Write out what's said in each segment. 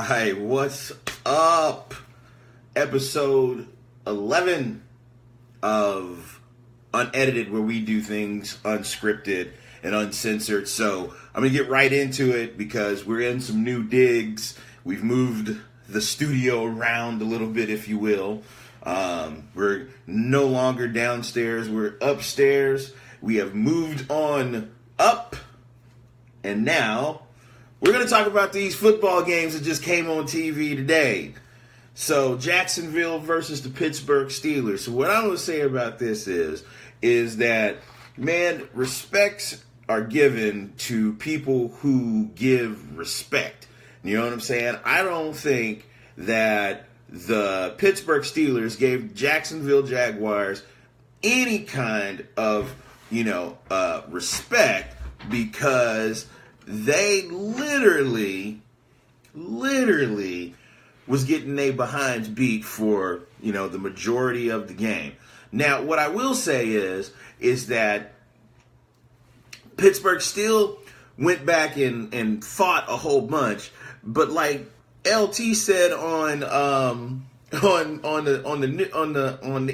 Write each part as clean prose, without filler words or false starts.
right, what's up? Episode 11 of Unedited, where we do things unscripted and uncensored. So I'm going to get right into it because we're in some new digs. We've moved the studio around a little bit, if you will. We're no longer downstairs. We're upstairs. We have moved on up. And now we're going to talk about these football games that just came on TV today. So Jacksonville versus the Pittsburgh Steelers. So what I'm going to say about this is that, man, respects are given to people who give respect. You know what I'm saying? I don't think that the Pittsburgh Steelers gave Jacksonville Jaguars any kind of, respect, because they literally was getting their behinds beat for, the majority of the game. Now, what I will say is that Pittsburgh still went back and fought a whole bunch, but like LT said on the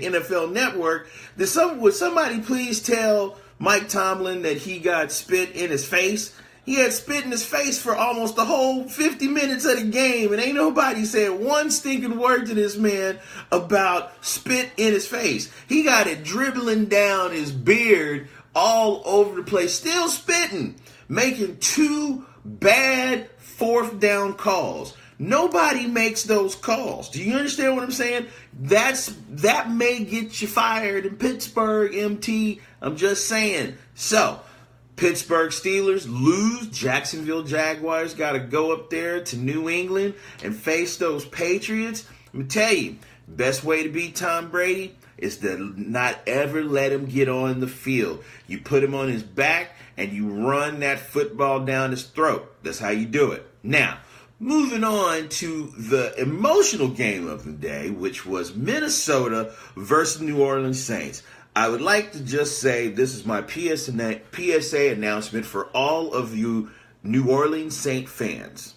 NFL Network, would somebody please tell Mike Tomlin that he got spit in his face? He had spit in his face for almost the whole 50 minutes of the game, and ain't nobody said one stinking word to this man about spit in his face. He got it dribbling down his beard all over the place, still spitting, making two bad fourth down calls. Nobody makes those calls. Do you understand what I'm saying? That may get you fired in Pittsburgh, MT. I'm just saying. So, Pittsburgh Steelers lose. Jacksonville Jaguars got to go up there to New England and face those Patriots. Let me tell you, best way to beat Tom Brady is to not ever let him get on the field. You put him on his back and you run that football down his throat. That's how you do it. Now, moving on to the emotional game of the day, which was Minnesota versus New Orleans Saints. I would like to just say this is my PSA announcement for all of you New Orleans Saint fans.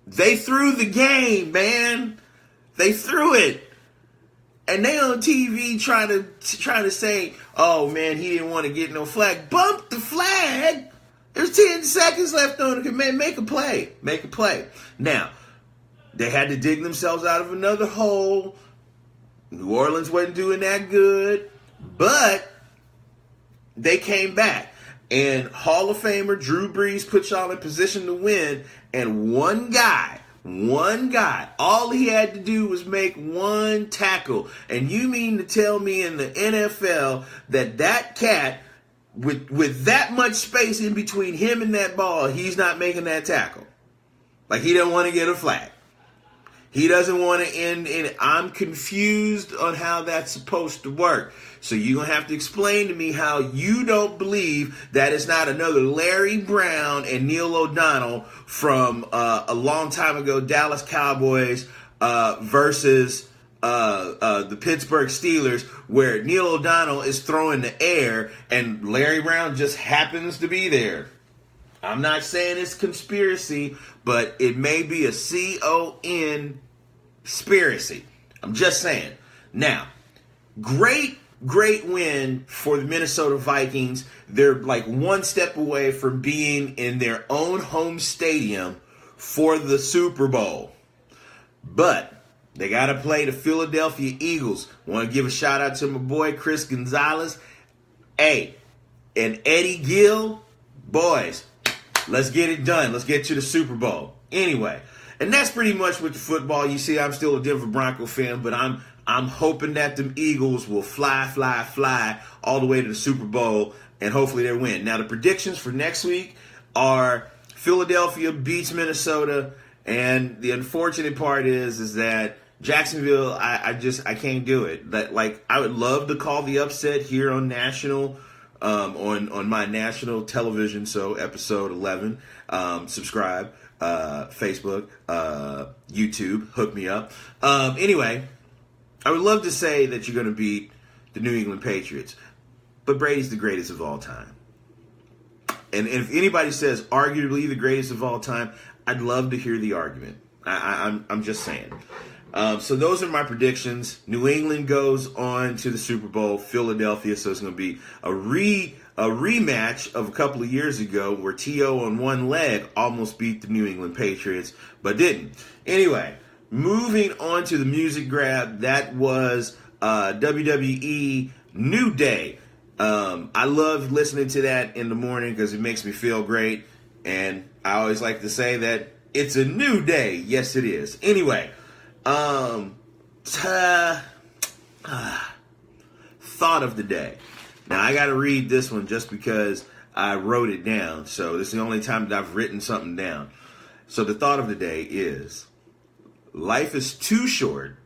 They threw the game, man. They threw it. And they on TV trying to say, oh, man, he didn't want to get no flag. Bump the flag. There's 10 seconds left on it. Man, make a play. Make a play. Now, they had to dig themselves out of another hole. New Orleans wasn't doing that good, but they came back. And Hall of Famer Drew Brees put y'all in position to win, and one guy, all he had to do was make one tackle. And you mean to tell me in the NFL that cat, with that much space in between him and that ball, he's not making that tackle? Like, he didn't want to get a flag. He doesn't want to end in it. I'm confused on how that's supposed to work. So you're going to have to explain to me how you don't believe that it's not another Larry Brown and Neil O'Donnell from a long time ago, Dallas Cowboys versus the Pittsburgh Steelers, where Neil O'Donnell is throwing the air and Larry Brown just happens to be there. I'm not saying it's conspiracy, but it may be a conspiracy. I'm just saying. Now, great win for the Minnesota Vikings. They're like one step away from being in their own home stadium for the Super Bowl. But they got to play the Philadelphia Eagles. Want to give a shout out to my boy Chris Gonzalez. Hey, and Eddie Gill. Boys, let's get it done. Let's get to the Super Bowl. Anyway, and that's pretty much with the football. You see, I'm still a Denver Bronco fan, but I'm hoping that them Eagles will fly all the way to the Super Bowl, and hopefully they win. Now, the predictions for next week are Philadelphia beats Minnesota, and the unfortunate part is that Jacksonville, I can't do it. I would love to call the upset here on national. On my national television, so episode 11, subscribe, Facebook, YouTube, hook me up. Anyway, I would love to say that you're going to beat the New England Patriots, but Brady's the greatest of all time. And if anybody says arguably the greatest of all time, I'd love to hear the argument. I'm just saying. So those are my predictions. New England goes on to the Super Bowl. Philadelphia, so it's going to be a rematch of a couple of years ago where T.O. on one leg almost beat the New England Patriots, but didn't. Anyway, moving on to the music grab, that was WWE New Day. I love listening to that in the morning because it makes me feel great, and I always like to say that it's a new day. Yes, it is. Anyway, thought of the day. Now, I got to read this one just because I wrote it down. So this is the only time that I've written something down. So the thought of the day is, life is too short.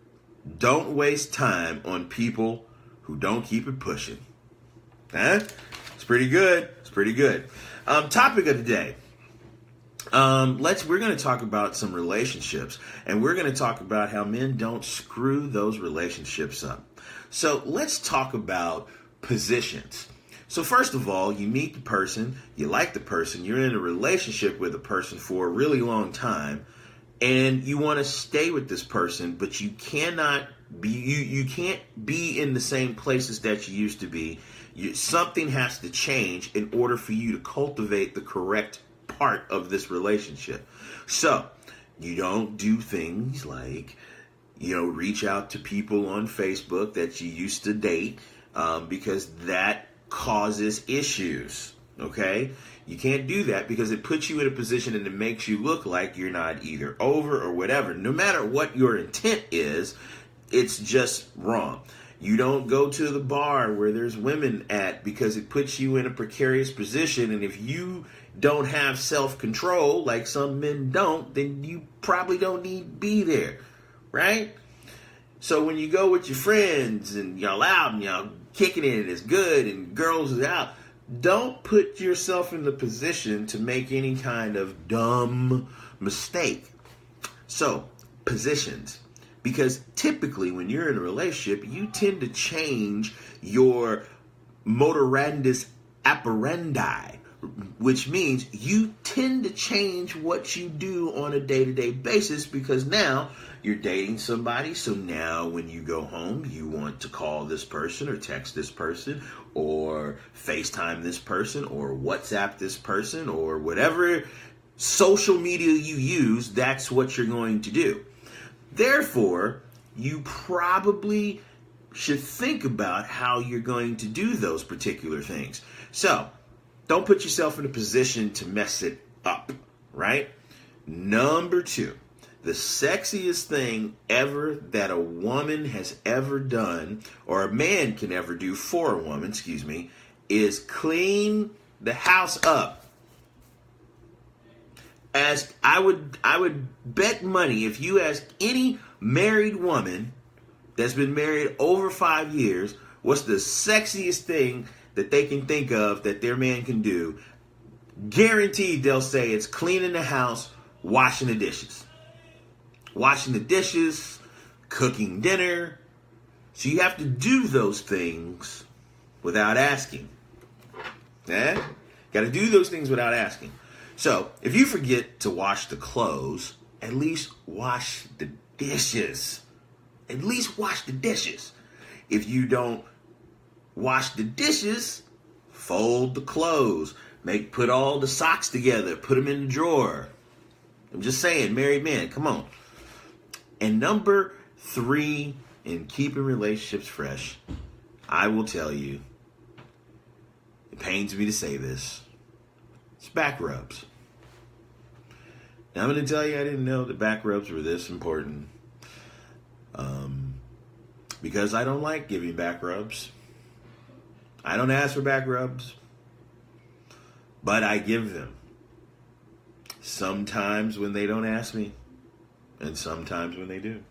Don't waste time on people who don't keep it pushing. Huh? It's pretty good. It's pretty good. Topic of the day. We're going to talk about some relationships, and we're going to talk about how men don't screw those relationships up. So let's talk about positions. So first of all, you meet the person, you like the person, you're in a relationship with a person for a really long time, and you want to stay with this person, but you cannot be, you can't be in the same places that you used to be. Something has to change in order for you to cultivate the correct part of this relationship. So you don't do things like, reach out to people on Facebook that you used to date, because that causes issues. Okay? You can't do that because it puts you in a position and it makes you look like you're not either over or whatever. No matter what your intent is, it's just wrong. You don't go to the bar where there's women at because it puts you in a precarious position. And if you don't have self-control, like some men don't, then you probably don't need to be there, right? So when you go with your friends and y'all out and y'all kicking it and it's good and girls is out, don't put yourself in the position to make any kind of dumb mistake. So, positions. Because typically when you're in a relationship, you tend to change your modus operandi, which means you tend to change what you do on a day-to-day basis because now you're dating somebody. So now when you go home, you want to call this person or text this person or FaceTime this person or WhatsApp this person or whatever social media you use, that's what you're going to do. Therefore, you probably should think about how you're going to do those particular things. So, don't put yourself in a position to mess it up, right? Number 2, the sexiest thing ever that a woman has ever done, or a man can ever do for a woman, is clean the house up. As I would bet money, if you ask any married woman that's been married over 5 years, what's the sexiest thing that they can think of that their man can do, guaranteed they'll say it's cleaning the house, washing the dishes. Washing the dishes, cooking dinner. So you have to do those things without asking. Got to do those things without asking. So, if you forget to wash the clothes, at least wash the dishes. At least wash the dishes. If you don't wash the dishes, fold the clothes. Put all the socks together. Put them in the drawer. I'm just saying, married men, come on. And number 3, in keeping relationships fresh, I will tell you, it pains me to say this, it's back rubs. Now, I'm going to tell you, I didn't know that back rubs were this important. Because I don't like giving back rubs. I don't ask for back rubs. But I give them. Sometimes when they don't ask me. And sometimes when they do.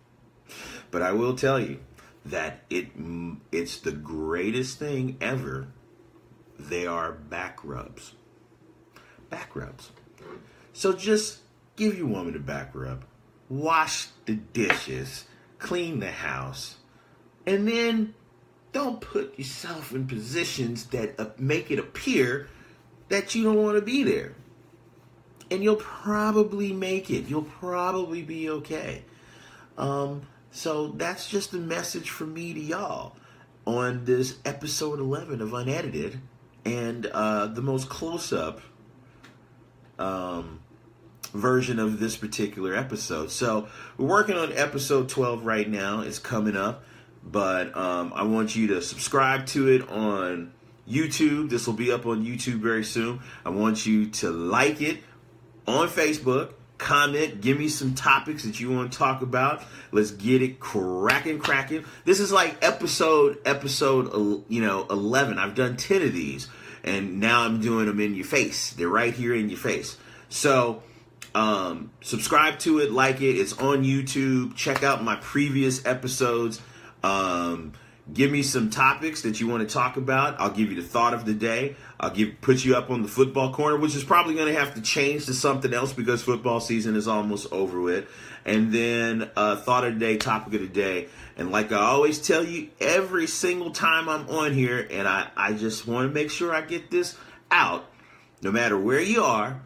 But I will tell you that it's the greatest thing ever. They are back rubs. Back rubs. So just give your woman a back rub. Wash the dishes. Clean the house. And then don't put yourself in positions that make it appear that you don't want to be there. and you'll probably make it. You'll probably be okay. So that's just a message from me to y'all on this episode 11 of Unedited, and the most close-up version of this particular episode. So we're working on episode 12 right now. It's coming up, but I want you to subscribe to it on YouTube. This will be up on YouTube very soon. I want you to like it on Facebook, comment, give me some topics that you want to talk about. Let's get it cracking. This is like episode 11. I've done 10 of these, and now I'm doing them in your face. They're right here in your face. So subscribe to it, like it. It's on YouTube. Check out my previous episodes. Give me some topics that you want to talk about. I'll give you the thought of the day. Put you up on the football corner, which is probably going to have to change to something else because football season is almost over with. And then thought of the day, topic of the day. And like I always tell you every single time I'm on here, and I just want to make sure I get this out, no matter where you are,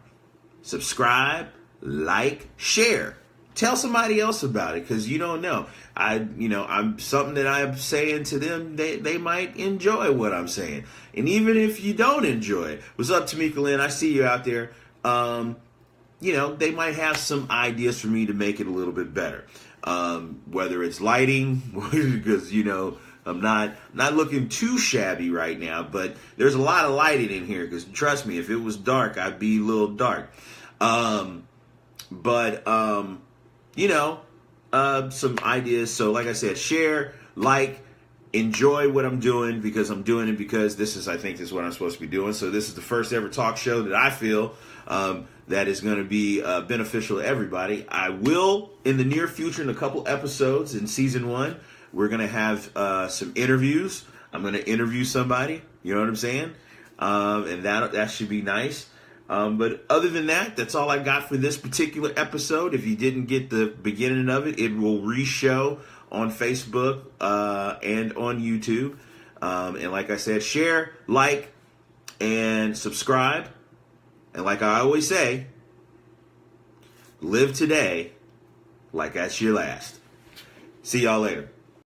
subscribe, like, share. Tell somebody else about it, because you don't know. I'm something that I'm saying to them, they might enjoy what I'm saying. And even if you don't enjoy it, what's up, Tamika Lynn? I see you out there. They might have some ideas for me to make it a little bit better. Whether it's lighting, because I'm not looking too shabby right now, but there's a lot of lighting in here, because trust me, if it was dark, I'd be a little dark. Some ideas. So like I said, share, like, enjoy what I'm doing, because I'm doing it because I think this is what I'm supposed to be doing. So this is the first ever talk show that I feel that is going to be beneficial to everybody. I will, in the near future, in a couple episodes in season 1, we're going to have some interviews. I'm going to interview somebody. You know what I'm saying? And that should be nice. But other than that, that's all I got for this particular episode. If you didn't get the beginning of it, it will re-show on Facebook and on YouTube. And like I said, share, like, and subscribe. And like I always say, live today like that's your last. See y'all later.